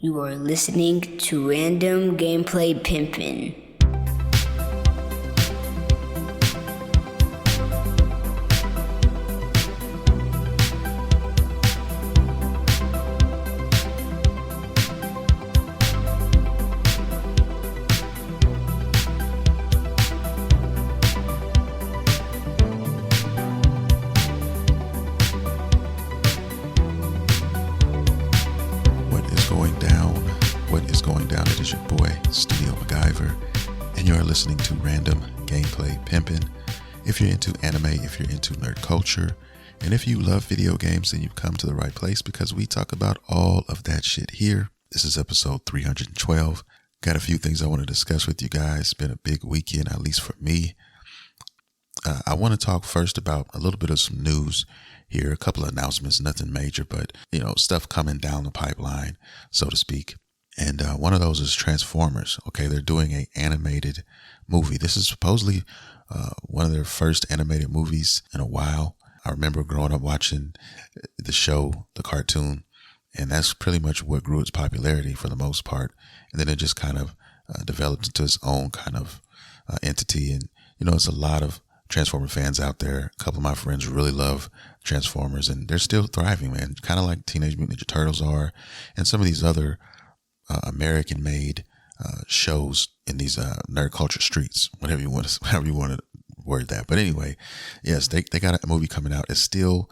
You are listening to Random Gameplay Pimpin'. It is your boy, Studio MacGyver, and you are listening to Random Gameplay Pimpin'. If you're into anime, if you're into nerd culture, and if you love video games, then you've come to the right place because we talk about all of that shit here. This is episode 312. Got a few things I want to discuss with you guys. It's been a big weekend, at least for me. I want to talk first about a little bit of some news here, a couple of announcements, nothing major, but stuff coming down the pipeline, so to speak. And one of those is Transformers. Okay, they're doing an animated movie. This is supposedly one of their first animated movies in a while. I remember growing up watching the show, the cartoon, and that's pretty much what grew its popularity for the most part. And then it just kind of developed into its own kind of entity. And, it's a lot of Transformer fans out there. A couple of my friends really love Transformers, and they're still thriving, man. Kind of like Teenage Mutant Ninja Turtles are, and some of these other American-made shows in these nerd culture streets, however you want to word that. But anyway, yes, they got a movie coming out. It's still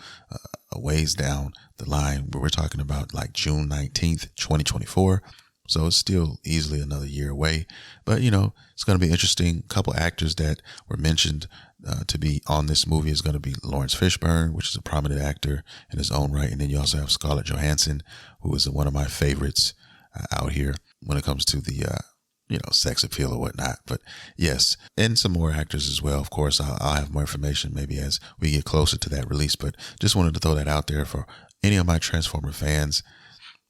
a ways down the line, but we're talking about like June 19th, 2024. So it's still easily another year away. But, it's going to be interesting. A couple actors that were mentioned to be on this movie is going to be Lawrence Fishburne, which is a prominent actor in his own right. And then you also have Scarlett Johansson, who is one of my favorites out here when it comes to the, sex appeal or whatnot. But yes, and some more actors as well. Of course, I'll have more information maybe as we get closer to that release, but just wanted to throw that out there for any of my Transformer fans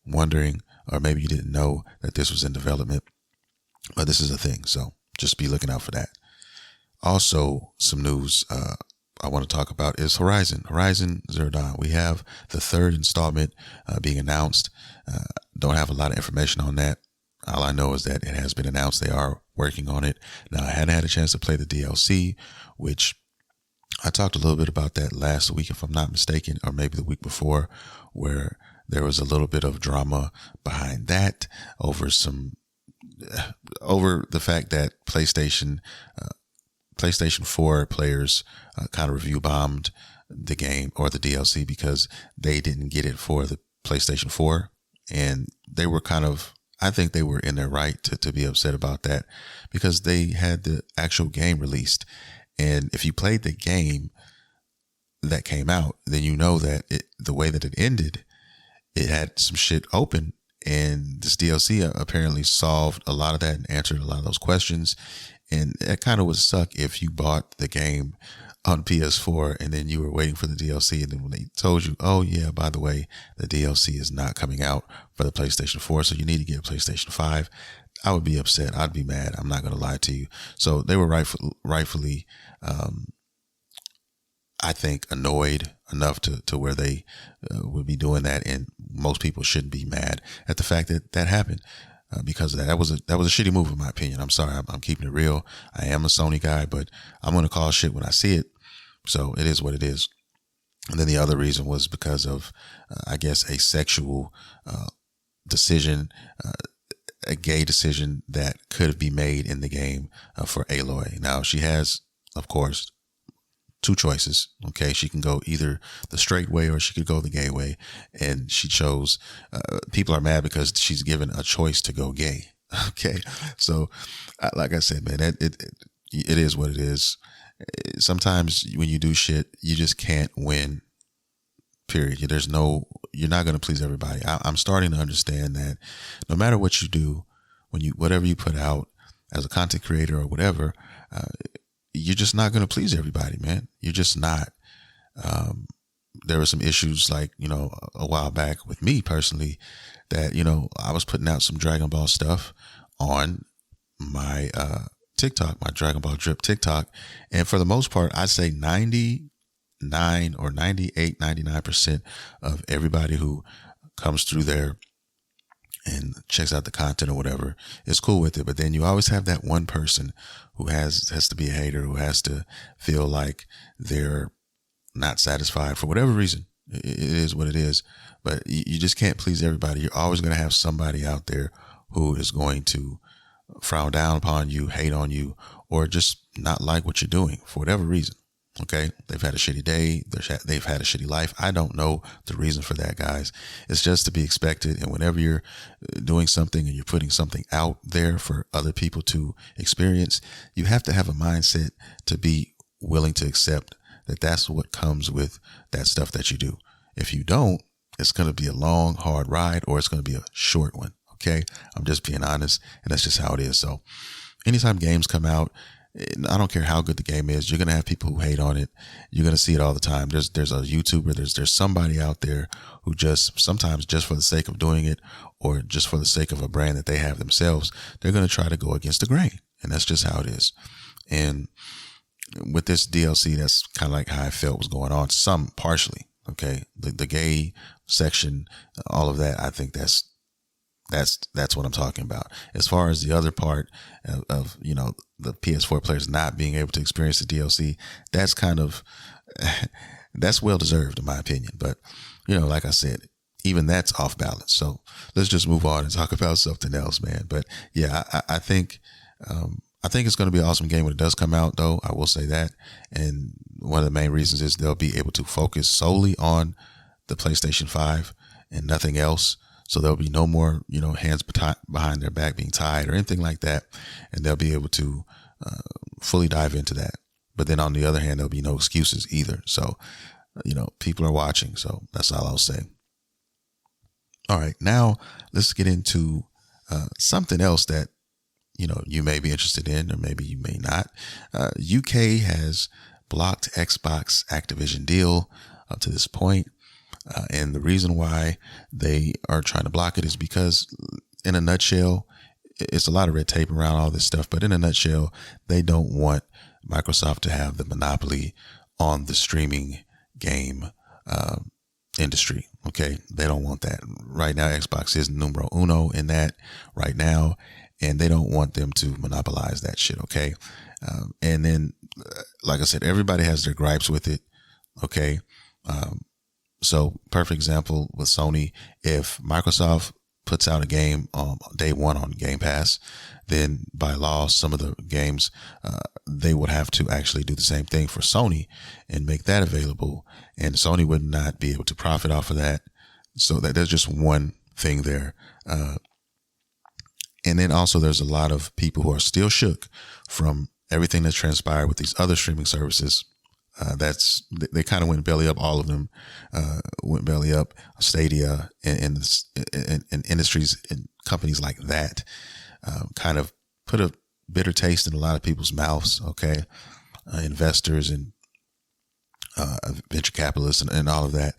wondering, or maybe you didn't know that this was in development, but this is a thing. So just be looking out for that. Also, some news I want to talk about is Horizon Zero Dawn. We have the third installment being announced. Don't have a lot of information on that. All I know is that it has been announced. They are working on it. Now, I hadn't had a chance to play the DLC, which I talked a little bit about that last week, if I'm not mistaken, or maybe the week before, where there was a little bit of drama behind that over the fact that PlayStation 4 players kind of review bombed the game or the DLC because they didn't get it for the PlayStation 4. And they were I think they were in their right to be upset about that because they had the actual game released. And if you played the game that came out, then you know that the way that it ended, it had some shit open. And this DLC apparently solved a lot of that and answered a lot of those questions. And it kind of would suck if you bought the game on PS4 and then you were waiting for the DLC. And then when they told you, oh yeah, by the way, the DLC is not coming out for the PlayStation 4, so you need to get a PlayStation 5. I would be upset. I'd be mad. I'm not going to lie to you. So they were rightfully, I think, annoyed enough to where they would be doing that. And most people shouldn't be mad at the fact that happened. Because of that. That was a shitty move in my opinion. I'm sorry. I'm keeping it real. I am a Sony guy, but I'm going to call shit when I see it. So it is what it is. And then the other reason was because of, I guess, a sexual decision, a gay decision that could be made in the game for Aloy. Now, she has, of course, two choices. Okay. She can go either the straight way or she could go the gay way. And she chose, people are mad because she's given a choice to go gay. Okay. So like I said, man, it is what it is. Sometimes when you do shit, you just can't win, period. You're not going to please everybody. I'm starting to understand that no matter what you do, whatever you put out as a content creator or whatever, you're just not going to please everybody, man. You're just not. There were some issues like, a while back with me personally that, I was putting out some Dragon Ball stuff on my TikTok, my Dragon Ball Drip TikTok. And for the most part, I'd say 99 or 98, 99% of everybody who comes through there and checks out the content or whatever, is cool with it. But then you always have that one person who has to be a hater, who has to feel like they're not satisfied for whatever reason. It is what it is. But you just can't please everybody. You're always going to have somebody out there who is going to frown down upon you, hate on you, or just not like what you're doing for whatever reason. Okay. They've had a shitty day. They've had a shitty life. I don't know the reason for that, guys. It's just to be expected. And whenever you're doing something and you're putting something out there for other people to experience, you have to have a mindset to be willing to accept that that's what comes with that stuff that you do. If you don't, it's going to be a long, hard ride, or it's going to be a short one. Okay. I'm just being honest, and that's just how it is. So anytime games come out, I don't care how good the game is, you're going to have people who hate on it. You're going to see it all the time. There's a YouTuber, there's somebody out there who just sometimes just for the sake of doing it, or just for the sake of a brand that they have themselves, they're going to try to go against the grain. And that's just how it is. And with this DLC, that's kind of like how I felt was going on, some partially. Okay. The gay section, all of that, I think that's what I'm talking about. As far as the other part of the PS4 players not being able to experience the DLC, that's kind of, that's well deserved in my opinion. But, like I said, even that's off balance. So let's just move on and talk about something else, man. But yeah, I think it's going to be an awesome game when it does come out, though. I will say that. And one of the main reasons is they'll be able to focus solely on the PlayStation 5 and nothing else. So there'll be no more, hands behind their back being tied or anything like that. And they'll be able to fully dive into that. But then on the other hand, there'll be no excuses either. So, people are watching. So that's all I'll say. All right. Now let's get into something else that, you may be interested in, or maybe you may not. UK has blocked Xbox Activision deal up to this point. And the reason why they are trying to block it is because, in a nutshell, it's a lot of red tape around all this stuff. But in a nutshell, they don't want Microsoft to have the monopoly on the streaming game industry. Okay. They don't want that. Right now, Xbox is numero uno in that right now. And they don't want them to monopolize that shit. Okay. And then, like I said, everybody has their gripes with it. Okay. So perfect example with Sony, if Microsoft puts out a game day one on Game Pass, then by law, some of the games, they would have to actually do the same thing for Sony and make that available. And Sony would not be able to profit off of that. So that there's just one thing there. And then also there's a lot of people who are still shook from everything that's transpired with these other streaming services. They kind of went belly up. All of them went belly up. Stadia and industries and companies like that kind of put a bitter taste in a lot of people's mouths. Okay, investors and venture capitalists and all of that.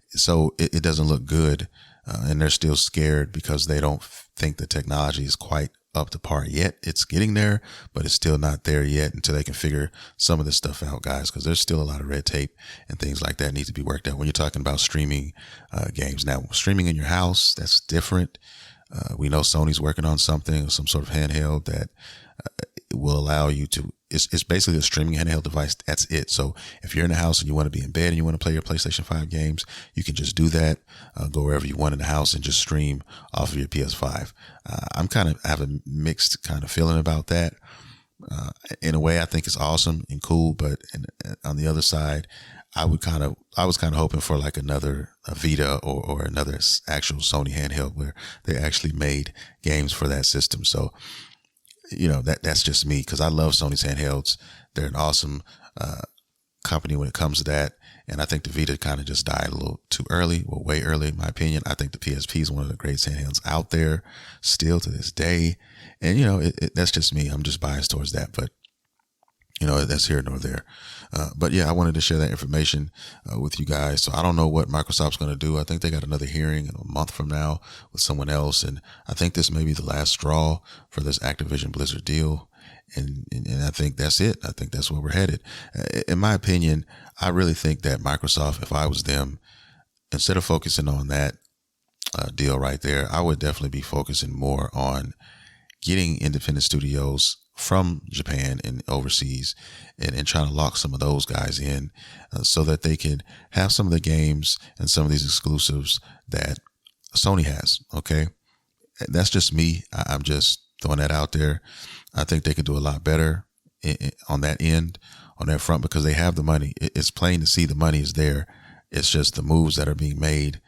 So it doesn't look good, and they're still scared because they don't think the technology is quite up to par yet. It's getting there, but it's still not there yet until they can figure some of this stuff out, guys, because there's still a lot of red tape and things like that need to be worked out when you're talking about streaming games. Now, streaming in your house, that's different. We know Sony's working on something, some sort of handheld that will allow you to, it's basically a streaming handheld device. That's it. So if you're in the house and you want to be in bed and you want to play your PlayStation 5 games, you can just do that, go wherever you want in the house and just stream off of your PS5. I'm kind of have a mixed kind of feeling about that. In a way, I think it's awesome and cool, but on the other side, I was kind of hoping for like another Vita or another actual Sony handheld where they actually made games for that system. So, that's just me, because I love Sony's handhelds. They're an awesome company when it comes to that. And I think the Vita kind of just died a little too early, well, way early, in my opinion. I think the PSP is one of the greatest handhelds out there still to this day. And, that's just me. I'm just biased towards that. But, that's here nor there. But yeah, I wanted to share that information with you guys. So I don't know what Microsoft's going to do. I think they got another hearing in a month from now with someone else. And I think this may be the last straw for this Activision Blizzard deal. And I think that's it. I think that's where we're headed. In my opinion, I really think that Microsoft, if I was them, instead of focusing on that, deal right there. I would definitely be focusing more on getting independent studios from Japan and overseas and trying to lock some of those guys in so that they can have some of the games and some of these exclusives that Sony has. Okay. That's just me. I'm just throwing that out there. I think they could do a lot better on that end, on that front, because they have the money. It's plain to see the money is there. It's just the moves that are being made.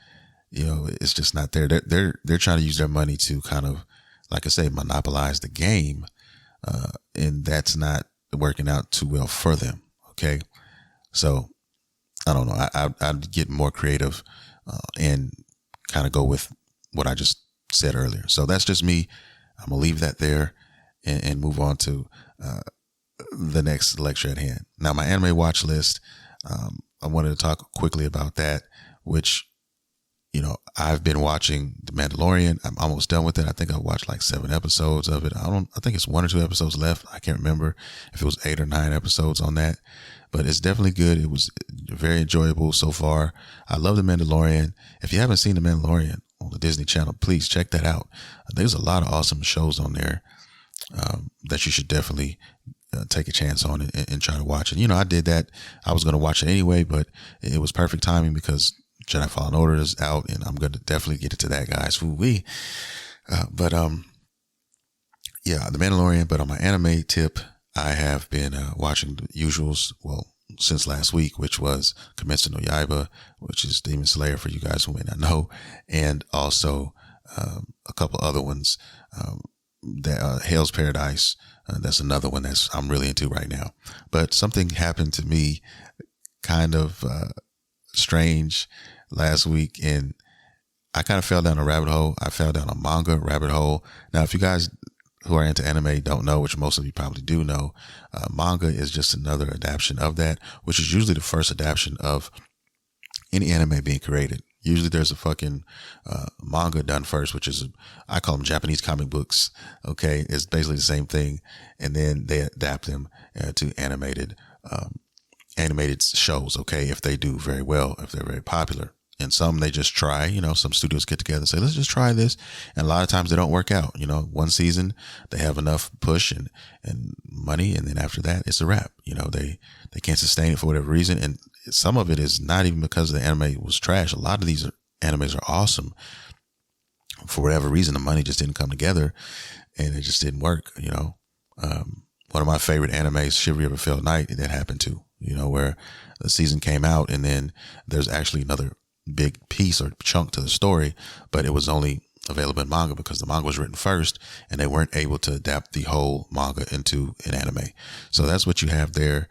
It's just not there. They're trying to use their money to kind of, like I say, monopolize the game. And that's not working out too well for them. Okay. So I don't know. I'd get more creative and kind of go with what I just said earlier. So that's just me. I'm going to leave that there and move on to the next lecture at hand. Now, my anime watch list, I wanted to talk quickly about that, which, I've been watching The Mandalorian. I'm almost done with it. I think I watched like 7 episodes of it. I think it's 1 or 2 episodes left. I can't remember if it was 8 or 9 episodes on that, but it's definitely good. It was very enjoyable so far. I love The Mandalorian. If you haven't seen The Mandalorian on the Disney Channel, please check that out. There's a lot of awesome shows on there that you should definitely take a chance on and try to watch it. I did that. I was going to watch it anyway, but it was perfect timing because Jedi Fallen Order is out, and I'm going to definitely get into that, guys. Woo-wee. The Mandalorian. But on my anime tip, I have been watching the usuals, since last week, which was Kimetsu no Yaiba, which is Demon Slayer for you guys who may not know, and also a couple other ones. That Hell's Paradise, that's another one I'm really into right now. But something happened to me kind of strange last week, and I kind of fell down a rabbit hole. I fell down a manga rabbit hole. Now, if you guys who are into anime don't know, which most of you probably do know, manga is just another adaptation of that, which is usually the first adaptation of any anime being created. Usually there's a fucking manga done first, which is, I call them Japanese comic books. Okay. It's basically the same thing. And then they adapt them to animated shows. Okay. If they do very well, if they're very popular. And some they just try, some studios get together and say, let's just try this. And a lot of times they don't work out. One season they have enough push and money. And then after that, it's a wrap. They can't sustain it for whatever reason. And some of it is not even because the anime was trash. A lot of these animes are awesome. For whatever reason, the money just didn't come together and it just didn't work. One of my favorite animes, Shivery of a Failed Night, that happened to, where the season came out and then there's actually another big piece or chunk to the story, but it was only available in manga because the manga was written first and they weren't able to adapt the whole manga into an anime. So that's what you have there.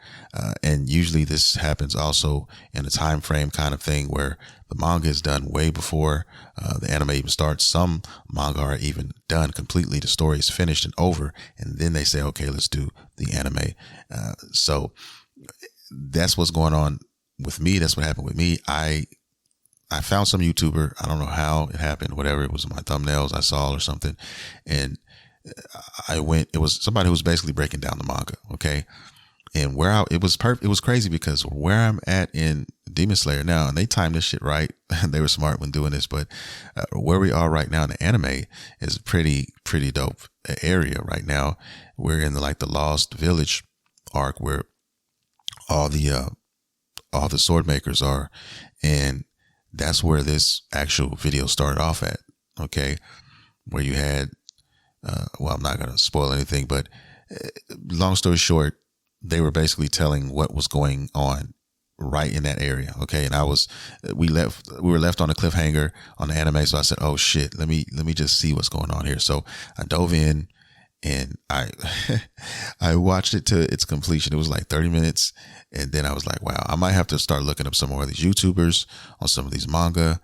And usually this happens also in a time frame kind of thing where the manga is done way before the anime even starts. Some manga are even done completely. The story is finished and over. And then they say, okay, let's do the anime. So that's what's going on with me. That's what happened with me. I found some YouTuber. I don't know how it happened, whatever. It was in my thumbnails I saw or something. And it was somebody who was basically breaking down the manga. Okay. And it was crazy because where I'm at in Demon Slayer now, and they timed this shit right. They were smart when doing this, but where we are right now in the anime is a pretty dope area right now. We're in the Lost Village arc where all the sword makers are. And that's where this actual video started off at, okay? Where you had, I'm not going to spoil anything, but long story short, they were basically telling what was going on right in that area, okay? And we were left on a cliffhanger on the anime, so I said, oh shit, let me just see what's going on here. So I dove in and I watched it to its completion. It was like 30 minutes. And then I was like, wow, I might have to start looking up some more of these YouTubers on some of these manga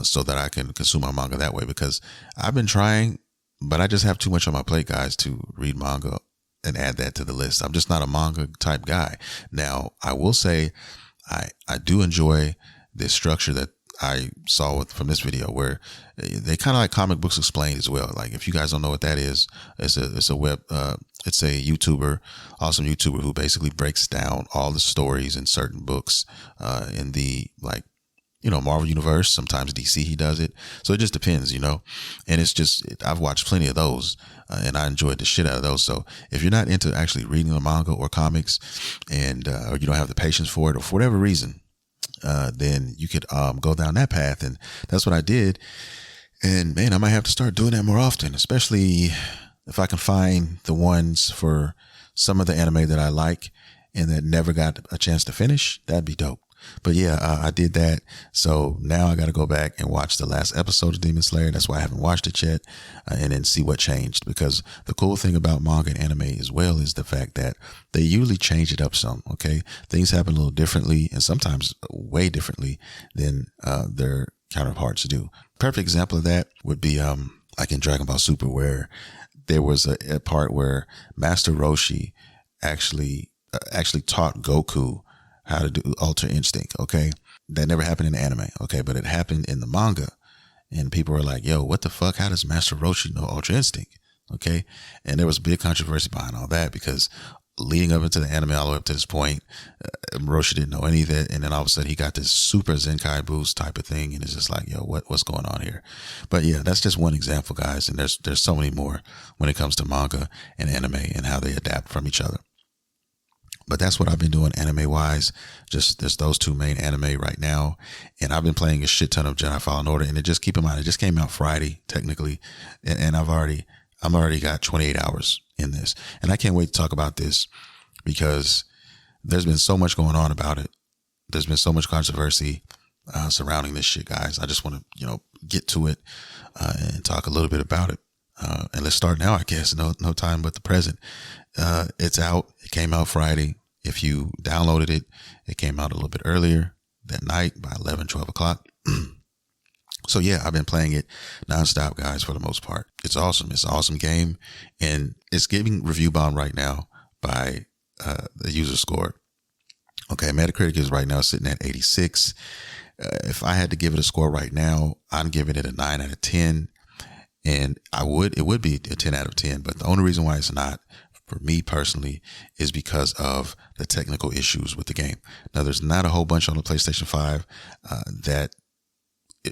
so that I can consume my manga that way, because I've been trying, but I just have too much on my plate, guys, to read manga and add that to the list. I'm just not a manga type guy. Now, I will say I do enjoy this structure that I saw from this video where they kind of like comic books explained as well. Like if you guys don't know what that is, it's a YouTuber, awesome YouTuber who basically breaks down all the stories in certain books in the Marvel Universe. Sometimes DC, he does it. So it just depends, and it's just, I've watched plenty of those and I enjoyed the shit out of those. So if you're not into actually reading the manga or comics and, or you don't have the patience for it or for whatever reason, then you could go down that path. And that's what I did. And man, I might have to start doing that more often, especially if I can find the ones for some of the anime that I like and that never got a chance to finish. That'd be dope. But yeah, I did that. So now I got to go back and watch the last episode of Demon Slayer. That's why I haven't watched it yet, and then see what changed. Because the cool thing about manga and anime as well is the fact that they usually change it up some. Okay, things happen a little differently, and sometimes way differently than their counterparts do. Perfect example of that would be like in Dragon Ball Super, where there was a part where Master Roshi actually taught Goku how to do Ultra Instinct. Okay, that never happened in the anime. Okay, but it happened in the manga, and people were like, "Yo, what the fuck? How does Master Roshi know Ultra Instinct?" Okay, and there was a big controversy behind all that because leading up into the anime all the way up to this point, Roshi didn't know any of that, and then all of a sudden he got this super Zenkai boost type of thing, and it's just like, yo, what's going on here? But yeah, that's just one example, guys, and there's so many more when it comes to manga and anime and how they adapt from each other. But that's what I've been doing anime wise. Just there's those two main anime right now. And I've been playing a shit ton of Jedi Fallen Order. And keep in mind, it just came out Friday, technically. And I'm already got 28 hours in this. And I can't wait to talk about this because there's been so much going on about it. There's been so much controversy surrounding this shit, guys. I just want to, get to it and talk a little bit about it. And let's start now, I guess. No time but the present. It's out. It came out Friday. If you downloaded it, it came out a little bit earlier that night by 11, 12 o'clock. So yeah, I've been playing it nonstop, guys, for the most part. It's awesome. It's an awesome game. And it's getting review bombed right now by the user score. Okay, Metacritic is right now sitting at 86. If I had to give it a score right now, I'm giving it a 9 out of 10. And it would be a 10 out of 10. But the only reason why it's not, for me personally, is because of the technical issues with the game. Now, there's not a whole bunch on the PlayStation 5 that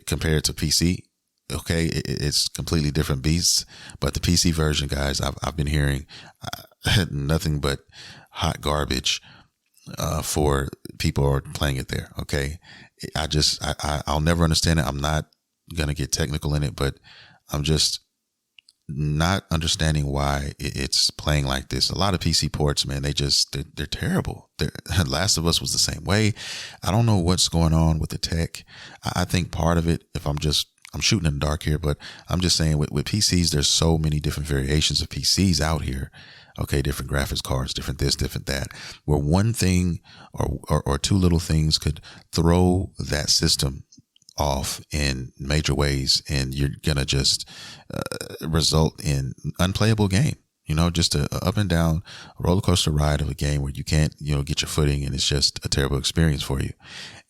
compared to PC. Okay, it's completely different beasts. But the PC version, guys, I've been hearing nothing but hot garbage for people who are playing it there. Okay, I'll never understand it. I'm not gonna get technical in it, but I'm just not understanding why it's playing like this. A lot of PC ports, man, they're terrible. Last of Us was the same way. I don't know what's going on with the tech. I think part of it, I'm shooting in the dark here, but I'm just saying with PCs, there's so many different variations of PCs out here. Okay, different graphics cards, different this, different that, where one thing or two little things could throw that system off in major ways, and you're gonna just result in unplayable game. Just a up and down roller coaster ride of a game where you can't get your footing, and it's just a terrible experience for you.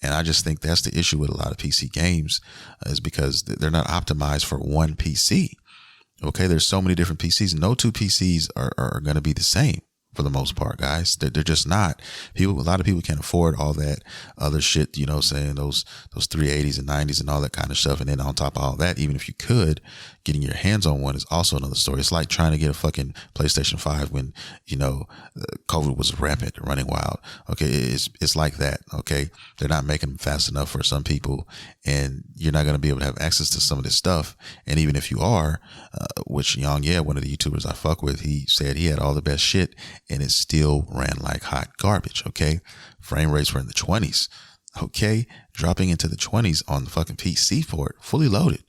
And I just think that's the issue with a lot of PC games, is because they're not optimized for one PC. Okay, there's so many different PCs. No two PCs are going to be the same for the most part, guys. They're just not. A lot of people can't afford all that other shit, saying those 380s and 90s and all that kind of stuff. And then on top of all that, even if you could, getting your hands on one is also another story. It's like trying to get a fucking PlayStation 5 when, COVID was rampant, running wild. Okay, it's like that. Okay, they're not making them fast enough for some people, and you're not going to be able to have access to some of this stuff. And even if you are, which one of the YouTubers I fuck with, he said he had all the best shit, and it still ran like hot garbage. Okay, frame rates were in the 20s. Okay, dropping into the 20s on the fucking PC port, fully loaded.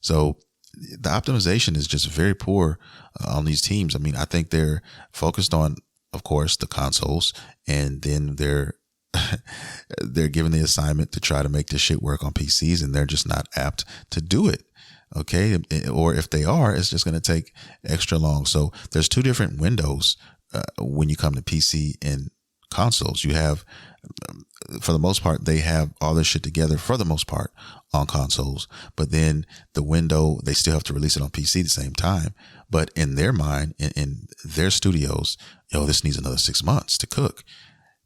So the optimization is just very poor on these teams. I mean, I think they're focused on, of course, the consoles, and then they're given the assignment to try to make this shit work on PCs, and they're just not apt to do it. Okay, or if they are, it's just going to take extra long. So there's two different windows when you come to PC and consoles. You have, for the most part, they have all this shit together for the most part on consoles, but then the window, they still have to release it on PC at the same time. But in their mind, in their studios, this needs another 6 months to cook,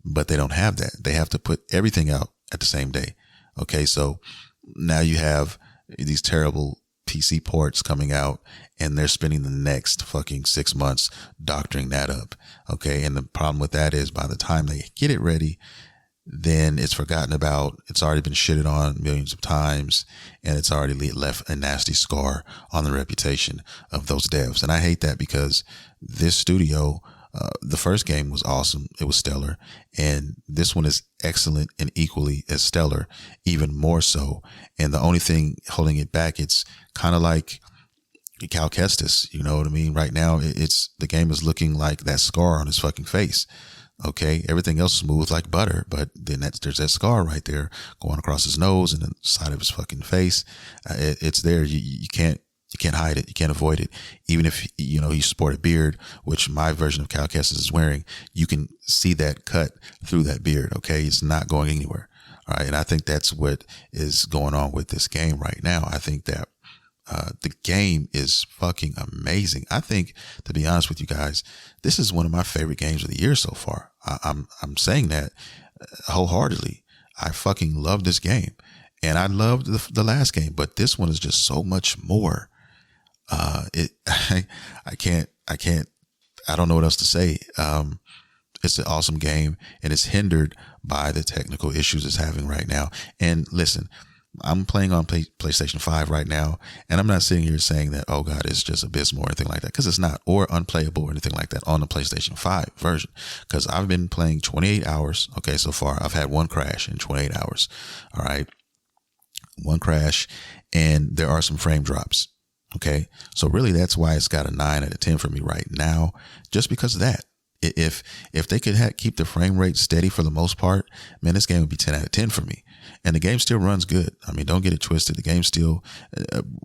but they don't have that. They have to put everything out at the same day. Okay, so now you have these terrible PC ports coming out, and they're spending the next fucking 6 months doctoring that up. Okay, and the problem with that is by the time they get it ready, then it's forgotten about. It's already been shitted on millions of times, and it's already left a nasty scar on the reputation of those devs. And I hate that because this studio, the first game was awesome. It was stellar. And this one is excellent and equally as stellar, even more so. And the only thing holding it back, it's kind of like Cal Kestis. You know what I mean? Right now, the game is looking like that scar on his fucking face. Okay. Everything else is smooth like butter, but then there's that scar right there going across his nose and the side of his fucking face. It's there. You can't hide it. You can't avoid it. Even if, you sport a beard, which my version of Cal Kestis is wearing, you can see that cut through that beard. Okay. It's not going anywhere. All right. And I think that's what is going on with this game right now. I think that the game is fucking amazing. I think, to be honest with you guys, this is one of my favorite games of the year so far. I'm saying that wholeheartedly. I fucking love this game, and I loved the last game, but this one is just so much more. I don't know what else to say. It's an awesome game, and it's hindered by the technical issues it's having right now. And listen, I'm playing on PlayStation 5 right now, and I'm not sitting here saying that, oh God, it's just abysmal or anything like that, because it's not, or unplayable or anything like that on the PlayStation 5 version, because I've been playing 28 hours. Okay, so far I've had one crash in 28 hours. All right, one crash, and there are some frame drops. Okay, so really that's why it's got a 9 out of 10 for me right now, just because of that. If they could keep the frame rate steady for the most part, man, this game would be 10 out of 10 for me. And the game still runs good. I mean, don't get it twisted. The game's still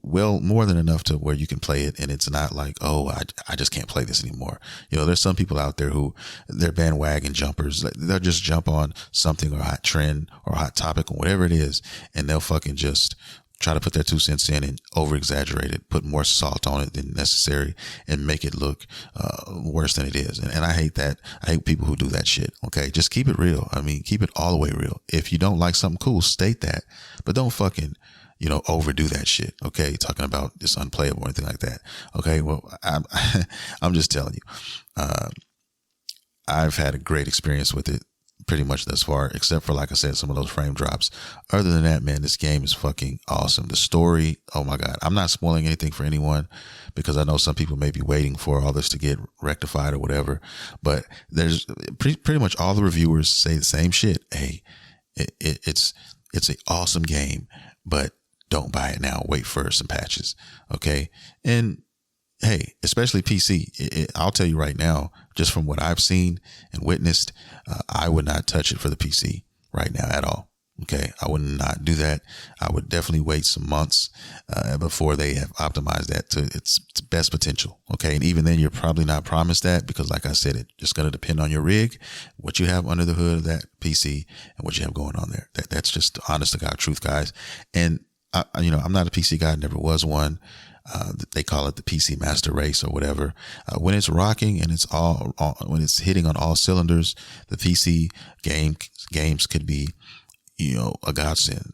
more than enough to where you can play it, and it's not like, oh, I just can't play this anymore. There's some people out there who they're bandwagon jumpers. They'll just jump on something or a hot trend or a hot topic or whatever it is, and they'll fucking just try to put their 2 cents in and over exaggerate it, put more salt on it than necessary, and make it look worse than it is. And I hate that. I hate people who do that shit. Okay. Just keep it real. I mean, keep it all the way real. If you don't like something, cool, state that, but don't fucking, overdo that shit. Okay. Talking about it's unplayable or anything like that. Okay. Well, I'm just telling you, I've had a great experience with it pretty much thus far, except for, like I said, some of those frame drops. Other than that, man, this game is fucking awesome. The story, oh my God. I'm not spoiling anything for anyone because I know some people may be waiting for all this to get rectified or whatever, but there's pretty much all the reviewers say the same shit. Hey, it's an awesome game, but don't buy it now. Wait for some patches. Okay. And hey, especially PC, I'll tell you right now, just from what I've seen and witnessed, I would not touch it for the PC right now at all. Okay. I would not do that. I would definitely wait some months before they have optimized that to its best potential. Okay. And even then, you're probably not promised that because, like I said, it's just going to depend on your rig, what you have under the hood of that PC, and what you have going on there. That's just honest to God truth, guys. And I'm not a PC guy, never was one. They call it the PC master race or whatever. When it's rocking and it's when it's hitting on all cylinders, the PC games could be, a godsend.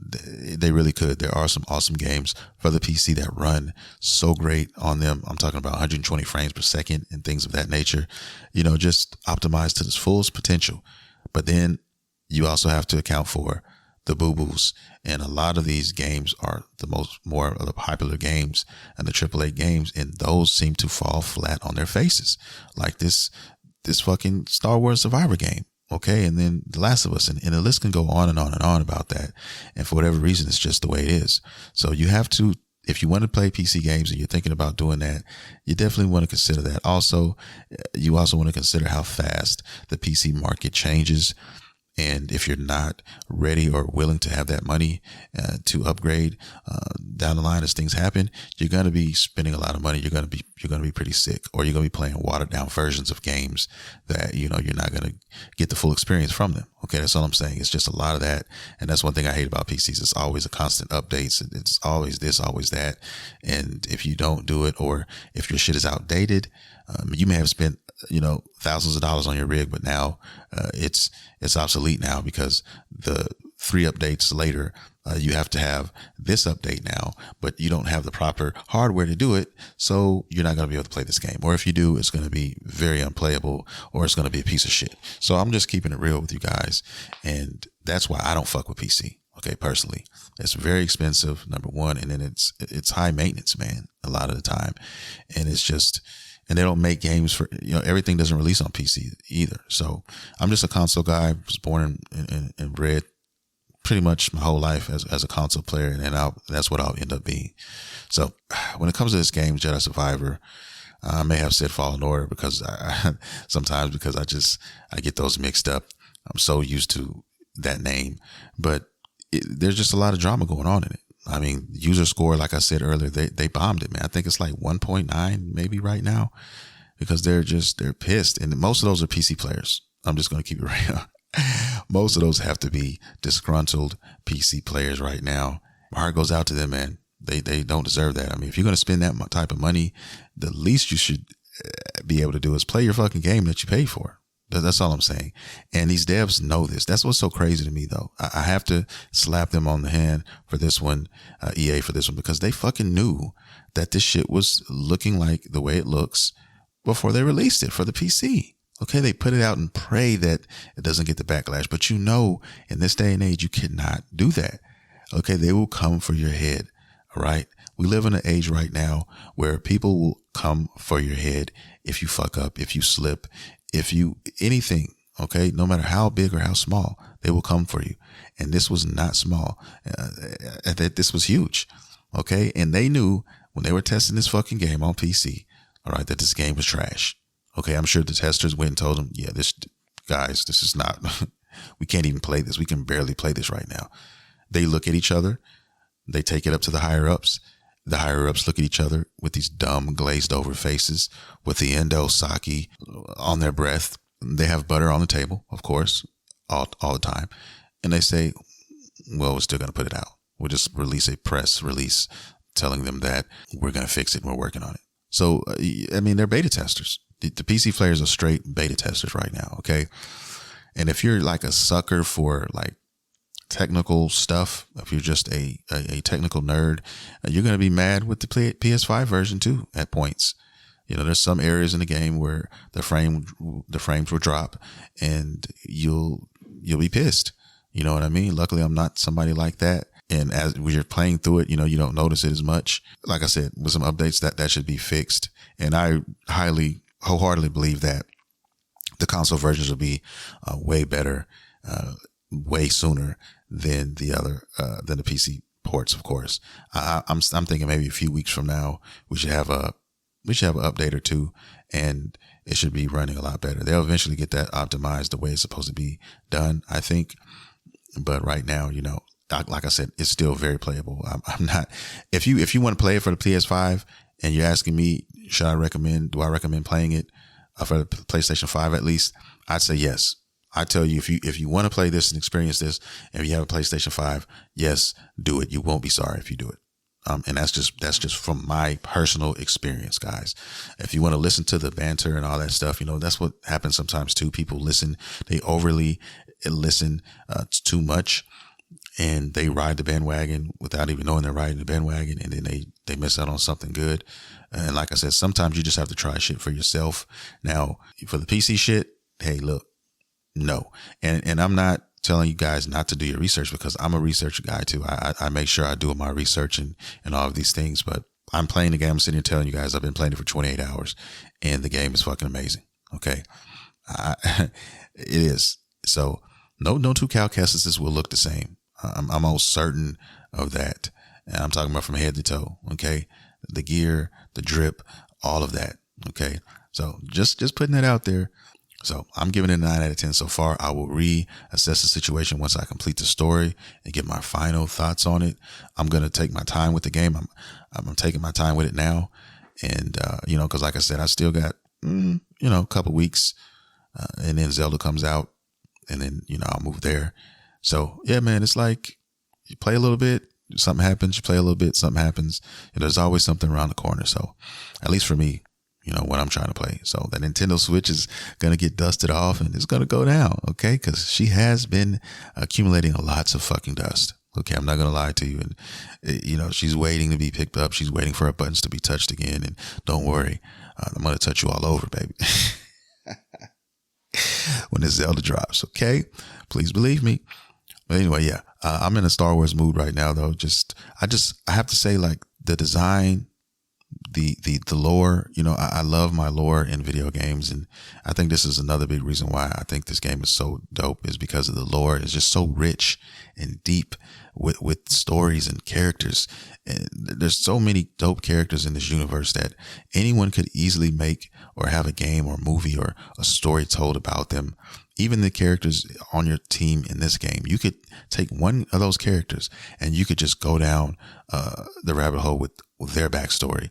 They really could. There are some awesome games for the PC that run so great on them. I'm talking about 120 frames per second and things of that nature, just optimized to its fullest potential. But then you also have to account for the boo-boos. And a lot of these games are more of the popular games and the AAA games, and those seem to fall flat on their faces. Like this fucking Star Wars Survivor game. Okay. And then The Last of Us, and the list can go on and on and on about that. And for whatever reason, it's just the way it is. So you have to, if you want to play PC games and you're thinking about doing that, you definitely want to consider that. Also, you also want to consider how fast the PC market changes. And if you're not ready or willing to have that money to upgrade down the line as things happen, you're going to be spending a lot of money. You're going to be pretty sick, or you're going to be playing watered down versions of games that you're not going to get the full experience from them. Okay, that's all I'm saying. It's just a lot of that, and that's one thing I hate about PCs. It's always a constant updates. It's always this, always that, and if you don't do it, or if your shit is outdated, you may have spent thousands of dollars on your rig, but now it's obsolete now because the 3 updates later, you have to have this update now, but you don't have the proper hardware to do it. So you're not going to be able to play this game. Or if you do, it's going to be very unplayable, or it's going to be a piece of shit. So I'm just keeping it real with you guys. And that's why I don't fuck with PC. Okay. Personally, it's very expensive, number one. And then it's high maintenance, man, a lot of the time. And it's just, and they don't make games for, everything doesn't release on PC either. So I'm just a console guy. I was born and bred pretty much my whole life as a console player, and then that's what I'll end up being. So when it comes to this game, Jedi Survivor, I may have said Fallen Order because sometimes because I get those mixed up. I'm so used to that name, but there's just a lot of drama going on in it. I mean, user score, like I said earlier, they bombed it, man. I think it's like 1.9 maybe right now, because they're pissed. And most of those are PC players. I'm just going to keep it real. Most of those have to be disgruntled PC players right now. My heart goes out to them, man. They don't deserve that. I mean, if you're going to spend that type of money, the least you should be able to do is play your fucking game that you paid for. That's all I'm saying. And these devs know this. That's what's so crazy to me, though. I have to slap them on the hand for this one, EA for this one, because they fucking knew that this shit was looking like the way it looks before they released it for the PC. Okay, they put it out and pray that it doesn't get the backlash. But in this day and age, you cannot do that. Okay, they will come for your head. All right. We live in an age right now where people will come for your head if you fuck up, if you slip, if you anything. Okay, no matter how big or how small, they will come for you. And this was not small. This was huge. Okay, and they knew when they were testing this fucking game on PC, all right, that this game was trash. Okay, I'm sure the testers went and told them, yeah, this is not, we can't even play this. We can barely play this right now. They look at each other. They take it up to the higher ups. The higher ups look at each other with these dumb glazed over faces with the endo sake on their breath. They have butter on the table, of course, all the time. And they say, well, we're still going to put it out. We'll just release a press release telling them that we're going to fix it and we're working on it. So, I mean, they're beta testers. The PC players are straight beta testers right now. Okay. And if you're like a sucker for like technical stuff, if you're just a technical nerd, you're going to be mad with the PS5 version too at points. There's some areas in the game where the frames will drop and you'll be pissed. You know what I mean? Luckily, I'm not somebody like that. And as you're playing through it, you don't notice it as much. Like I said, with some updates that should be fixed. And I wholeheartedly believe that the console versions will be way better, way sooner than the PC ports. Of course, I'm thinking maybe a few weeks from now we should have an update or two, and it should be running a lot better. They'll eventually get that optimized the way it's supposed to be done, I think. But right now, like I said, it's still very playable. I'm not. If you want to play it for the PS5 and you're asking me, do I recommend playing it for the PlayStation 5 at least? I'd say yes. I tell you, if you want to play this and experience this, and if you have a PlayStation 5, yes, do it. You won't be sorry if you do it. And that's just from my personal experience, guys. If you want to listen to the banter and all that stuff, that's what happens sometimes too. People they overly listen too much, and they ride the bandwagon without even knowing they're riding the bandwagon, and then they miss out on something good. And like I said, sometimes you just have to try shit for yourself. Now, for the PC shit, hey, look, no. And I'm not telling you guys not to do your research, because I'm a research guy too. I make sure I do my research and all of these things, but I'm playing the game. I'm sitting here telling you guys I've been playing it for 28 hours and the game is fucking amazing. Okay. It is. So no two Cowcasses will look the same. I'm almost certain of that. And I'm talking about from head to toe. Okay. The gear, the drip, all of that. Okay. So just putting that out there. So I'm giving it a 9 out of 10 so far. I will reassess the situation once I complete the story and get my final thoughts on it. I'm going to take my time with the game. I'm taking my time with it now. And, cause like I said, I still got, a couple weeks, and then Zelda comes out, and then, I'll move there. So yeah, man, it's like you play a little bit, something happens, you play a little bit, something happens. There's always something around the corner. So at least for me, what I'm trying to play. So the Nintendo Switch is going to get dusted off and it's going to go down. Okay. Cause she has been accumulating lots of fucking dust. Okay, I'm not gonna lie to you. And she's waiting to be picked up. She's waiting for her buttons to be touched again. And don't worry, I'm gonna touch you all over, baby. When this Zelda drops, okay? Please believe me. But anyway, yeah, I'm in a Star Wars mood right now, though. I have to say, like, the design, the lore, I love my lore in video games. And I think this is another big reason why I think this game is so dope, is because of the lore. It's just so rich and deep with stories and characters. And there's so many dope characters in this universe that anyone could easily make or have a game or movie or a story told about them. Even the characters on your team in this game, you could take one of those characters and you could just go down the rabbit hole with their backstory.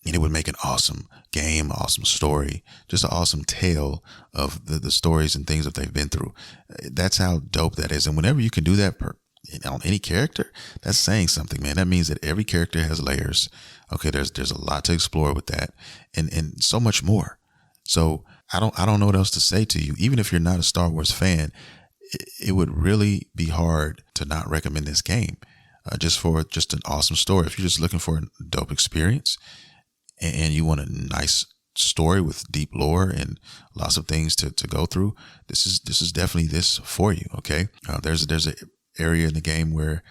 And it would make an awesome game, awesome story, just an awesome tale of the stories and things that they've been through. That's how dope that is. And whenever you can do that on any character, that's saying something, man. That means that every character has layers. Okay, there's a lot to explore with that, and so much more. So I don't know what else to say to you. Even if you're not a Star Wars fan, it would really be hard to not recommend this game, just for just an awesome story. If you're just looking for a dope experience and you want a nice story with deep lore and lots of things to go through, this is definitely this for you. Okay, there's an area in the game where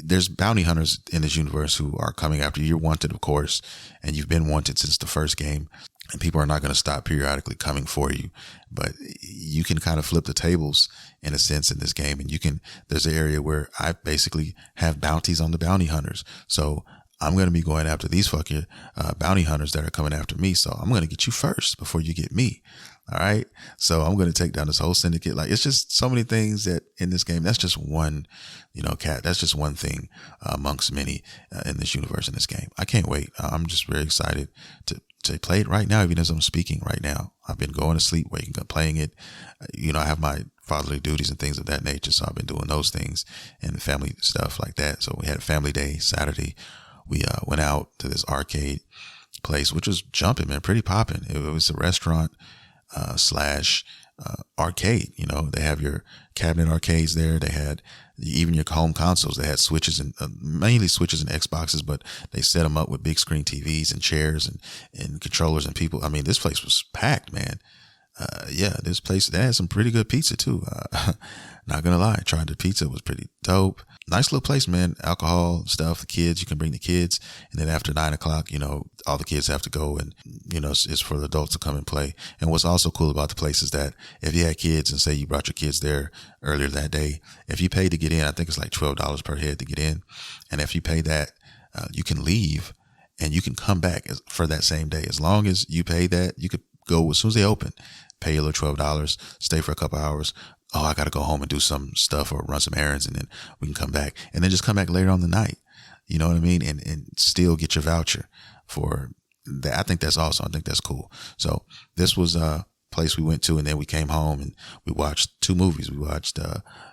there's bounty hunters in this universe who are coming after you. You're wanted, of course, and you've been wanted since the first game. And people are not going to stop periodically coming for you, but you can kind of flip the tables in a sense in this game. And there's an area where I basically have bounties on the bounty hunters. So I'm going to be going after these fucking bounty hunters that are coming after me. So I'm going to get you first before you get me. All right. So I'm going to take down this whole syndicate. Like, it's just so many things that in this game, that's just one, that's just one thing amongst many in this universe, in this game. I can't wait. I'm just very excited to play it right now, even as I'm speaking right now. I've been going to sleep, waking up, playing it. I have my fatherly duties and things of that nature. So I've been doing those things and family stuff like that. So we had a family day Saturday. We went out to this arcade place, which was jumping, man, pretty popping. It was a restaurant slash arcade. They have your cabinet arcades there. They had even your home consoles. They had switches and mainly switches and Xboxes, but they set them up with big screen TVs and chairs and controllers and people. I mean, this place was packed, man. This place, they had some pretty good pizza too. Not gonna lie, tried the pizza, was pretty dope. Nice little place, man. Alcohol stuff, the kids, you can bring the kids. And then after 9:00, all the kids have to go, and, it's for the adults to come and play. And what's also cool about the place is that if you had kids and say you brought your kids there earlier that day, if you paid to get in, I think it's like $12 per head to get in. And if you pay that, you can leave and you can come back for that same day. As long as you pay that, you could go as soon as they open, pay your little $12, stay for a couple hours. Oh, I got to go home and do some stuff or run some errands, and then we can come back, and then just come back later on the night. You know what I mean? And still get your voucher for that. I think that's awesome. I think that's cool. So this was a place we went to, and then we came home and we watched 2 movies. We watched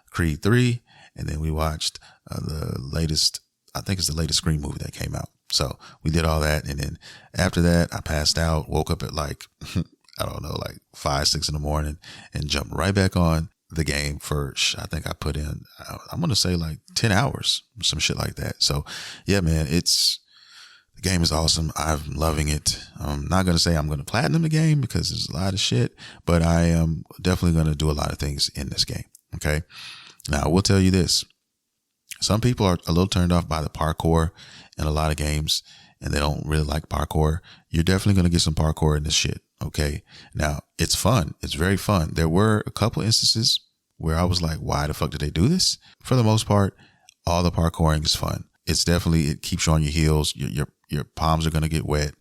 Creed 3, and then we watched the latest, I think it's the latest Scream movie that came out. So we did all that. And then after that, I passed out, woke up at like, I don't know, like 5, 6 in the morning, and jumped right back on the game for, I think I put in, I'm going to say like 10 hours, some shit like that. So yeah, man, the game is awesome. I'm loving it. I'm not going to say I'm going to platinum the game because there's a lot of shit, but I am definitely going to do a lot of things in this game. Okay. Now I will tell you this. Some people are a little turned off by the parkour in a lot of games, and they don't really like parkour. You're definitely going to get some parkour in this shit. Okay. Now it's fun. It's very fun. There were a couple instances where I was like, why the fuck did they do this? For the most part, all the parkouring is fun. It keeps you on your heels. Your palms are going to get wet.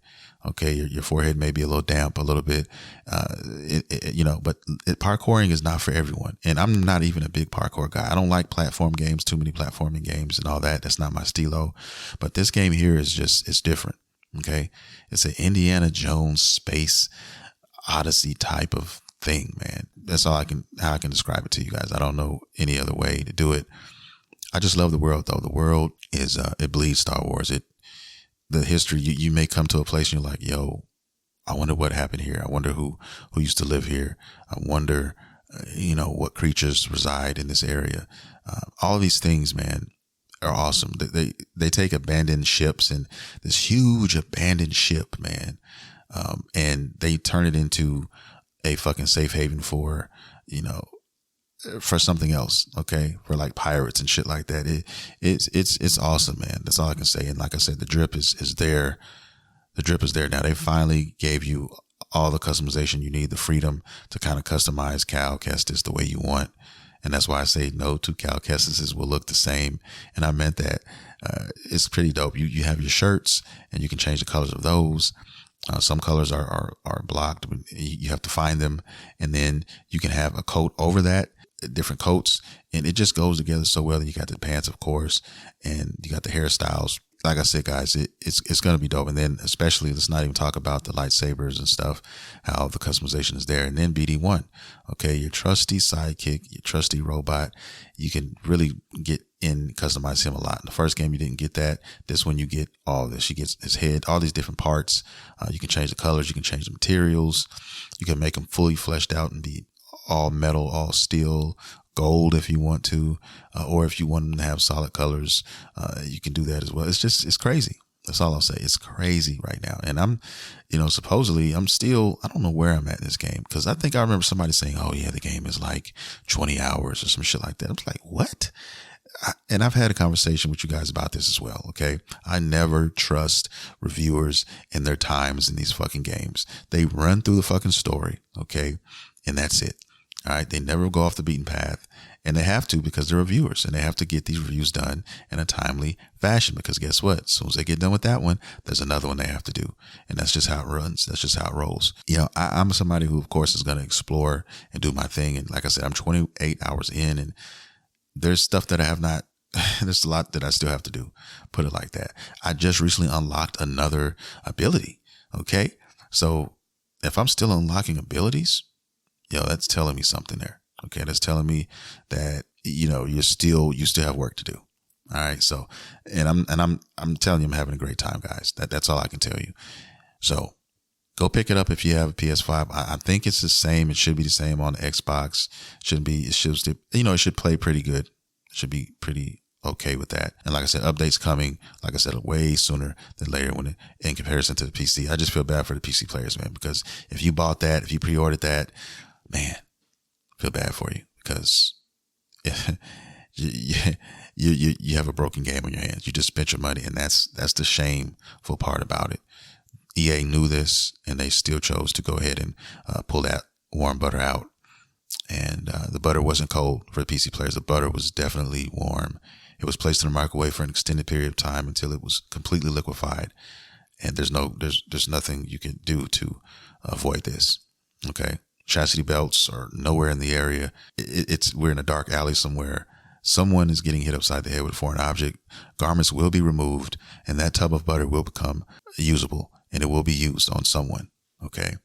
Okay. Your forehead may be a little damp a little bit. But parkouring is not for everyone. And I'm not even a big parkour guy. I don't like platform games, too many platforming games and all that. That's not my stilo. But this game here it's different. Okay. It's an Indiana Jones space odyssey type of thing, man. That's how I can describe it to you guys. I don't know any other way to do it. I just love the world though. The world is, it bleeds Star Wars. The history, you may come to a place and you're like, yo, I wonder what happened here. I wonder who used to live here. I wonder, what creatures reside in this area. All of these things, man, are awesome. They take abandoned ships and this huge abandoned ship, man, and they turn it into a fucking safe haven for, for something else. Okay. For like pirates and shit like that. It's awesome, man. That's all I can say. And like I said, the drip is there. The drip is there now. They finally gave you all the customization you need, the freedom to kind of customize Cal Kestis the way you want. And that's why I say no two Cal Kestises will look the same. And I meant that. It's pretty dope. You have your shirts and you can change the colors of those. Some colors are blocked. You have to find them. And then you can have a coat over that, different coats. And it just goes together so well. You got the pants, of course, and you got the hairstyles. Like I said, guys, it's going to be dope. And then especially, let's not even talk about the lightsabers and stuff, how the customization is there. And then BD1, okay, your trusty sidekick, your trusty robot, you can really get in, customize him a lot. In the first game, you didn't get that. This one, you get all this. You get his head, all these different parts. You can change the colors. You can change the materials. You can make him fully fleshed out and be all metal, all steel, gold if you want to, or if you want them to have solid colors, you can do that as well. It's crazy. That's all I'll say. It's crazy right now. And I'm, supposedly I don't know where I'm at in this game, because I think I remember somebody saying, oh yeah, the game is like 20 hours or some shit like that. I was like, what? And I've had a conversation with you guys about this as well. Okay. I never trust reviewers and their times in these fucking games. They run through the fucking story. Okay. And that's it. All right. They never go off the beaten path, and they have to, because they're reviewers, and they have to get these reviews done in a timely fashion, because guess what? As soon as they get done with that one, there's another one they have to do. And that's just how it runs. That's just how it rolls. I'm somebody who, of course, is going to explore and do my thing. And like I said, I'm 28 hours in, and there's stuff that I have not, there's a lot that I still have to do. Put it like that. I just recently unlocked another ability. Okay. So if I'm still unlocking abilities, that's telling me something there. Okay. That's telling me that, you still have work to do. All right. So, and I'm telling you, I'm having a great time, guys. That's all I can tell you. So go pick it up if you have a PS5. I think it's the same. It should be the same on the Xbox. It should play pretty good. It should be pretty okay with that. And like I said, updates coming, like I said, way sooner than later in comparison to the PC. I just feel bad for the PC players, man, because if you bought that, if you pre-ordered that, man, I feel bad for you, because you have a broken game on your hands. You just spent your money, and that's the shameful part about it. EA knew this, and they still chose to go ahead and pull that warm butter out. And the butter wasn't cold for the PC players. The butter was definitely warm. It was placed in the microwave for an extended period of time until it was completely liquefied. And there's nothing you can do to avoid this. Okay. Chastity belts are nowhere in the area. We're in a dark alley somewhere. Someone is getting hit upside the head with a foreign object. Garments will be removed, and that tub of butter will become usable, and it will be used on someone. Okay.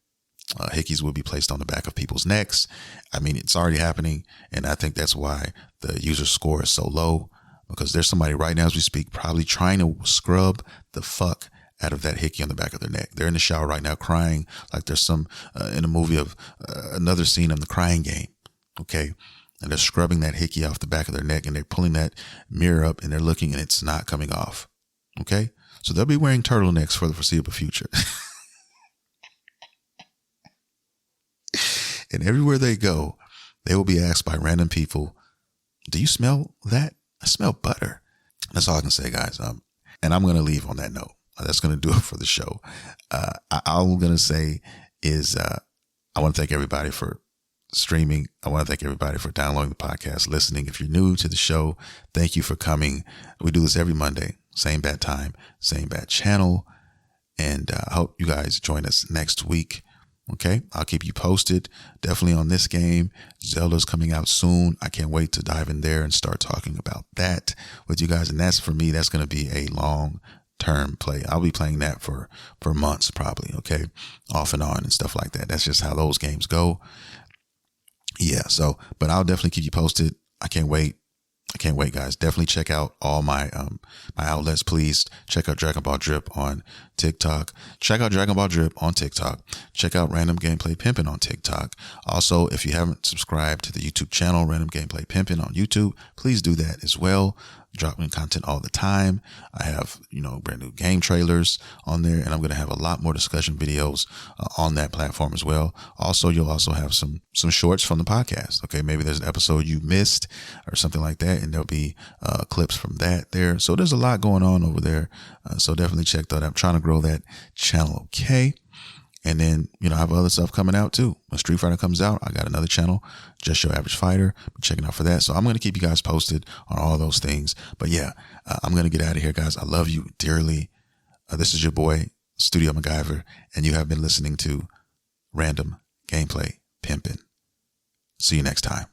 Hickeys will be placed on the back of people's necks. I mean, it's already happening. And I think that's why the user score is so low, because there's somebody right now as we speak, probably trying to scrub the fuck out of that hickey on the back of their neck. They're in the shower right now crying like there's some in a movie of another scene of The Crying Game. Okay. And they're scrubbing that hickey off the back of their neck, and they're pulling that mirror up, and they're looking, and it's not coming off. Okay. So they'll be wearing turtlenecks for the foreseeable future. And everywhere they go, they will be asked by random people, do you smell that? I smell butter. That's all I can say, guys. And I'm going to leave on that note. That's going to do it for the show. All I'm going to say is I want to thank everybody for streaming. I want to thank everybody for downloading the podcast, listening. If you're new to the show, thank you for coming. We do this every Monday, same bad time, same bad channel. And I hope you guys join us next week. Okay. I'll keep you posted definitely on this game. Zelda's coming out soon. I can't wait to dive in there and start talking about that with you guys. And that's, for me, that's going to be a long-term play. I'll be playing that for months probably. Okay. Off and on and stuff like that. That's just how those games go. Yeah. So, but I'll definitely keep you posted. I can't wait. I can't wait, guys. Definitely check out all my my outlets. Please check out Dragon Ball Drip on TikTok. Check out Dragon Ball Drip on TikTok. Check out Random Gameplay Pimpin' on TikTok. Also, if you haven't subscribed to the YouTube channel, Random Gameplay Pimpin' on YouTube, please do that as well. Dropping content all the time. I have, brand new game trailers on there, and I'm going to have a lot more discussion videos on that platform as well. Also, you'll also have some shorts from the podcast. Okay. Maybe there's an episode you missed or something like that, and there'll be clips from that there. So there's a lot going on over there. So definitely check that out. I'm trying to grow that channel. Okay. And then, I have other stuff coming out too. When Street Fighter comes out, I got another channel, Just Your Average Fighter. Be checking out for that. So I'm going to keep you guys posted on all those things. But yeah, I'm going to get out of here, guys. I love you dearly. This is your boy, Studio MacGyver, and you have been listening to Random Gameplay Pimpin'. See you next time.